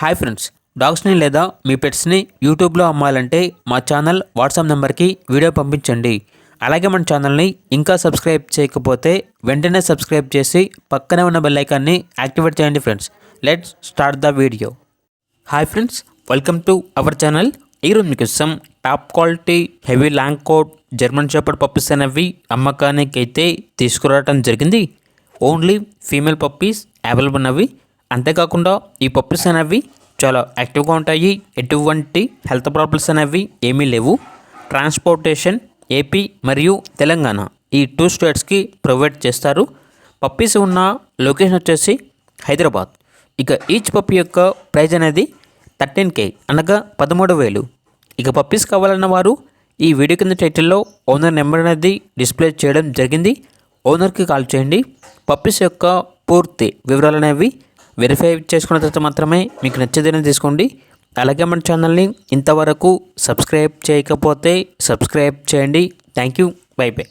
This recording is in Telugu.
హాయ్ ఫ్రెండ్స్, డాగ్స్ని లేదా మీ పెట్స్ని యూట్యూబ్లో అమ్మాలంటే మా ఛానల్ వాట్సాప్ నెంబర్కి వీడియో పంపించండి. అలాగే మన ఛానల్ని ఇంకా సబ్స్క్రైబ్ చేయకపోతే వెంటనే సబ్స్క్రైబ్ చేసి పక్కనే ఉన్న బెల్ ఐకాన్ని యాక్టివేట్ చేయండి friends. Let's start the video. Hi friends, welcome to our channel. ఈరోజు మీకోసం top quality heavy long coat German shepherd puppies అనేవి అమ్మకానికి అయితే తీసుకురావడం జరిగింది. ఓన్లీ ఫీమేల్ పప్పీస్ అవైలబుల్ ఉన్నవి. అంతేకాకుండా ఈ పప్పీస్ అనేవి చాలా యాక్టివ్గా ఉంటాయి. ఎటువంటి హెల్త్ ప్రాబ్లమ్స్ అనేవి ఏమీ లేవు. ట్రాన్స్పోర్టేషన్ ఏపీ మరియు తెలంగాణ ఈ 2 స్టేట్స్కి ప్రొవైడ్ చేస్తారు. పప్పీస్ ఉన్న లొకేషన్ వచ్చేసి హైదరాబాద్. ఇక ఈచ్ పప్పీ యొక్క ప్రైజ్ అనేది 13K అనగా 13,000. ఇక పప్పీస్ కావాలన్న వారు ఈ వీడియో కింద టైటిల్లో ఓనర్ నెంబర్ అనేది డిస్ప్లే చేయడం జరిగింది. ఓనర్కి కాల్ చేయండి. పప్పీస్ యొక్క పూర్తి వివరాలు అనేవి వెరిఫై చేసుకున్న తర్వాత మాత్రమే మీకు నచ్చేదైనా తీసుకోండి. అలాగే మన ఛానల్ని ఇంతవరకు సబ్స్క్రైబ్ చేయకపోతే సబ్స్క్రైబ్ చేయండి. Thank you. By by.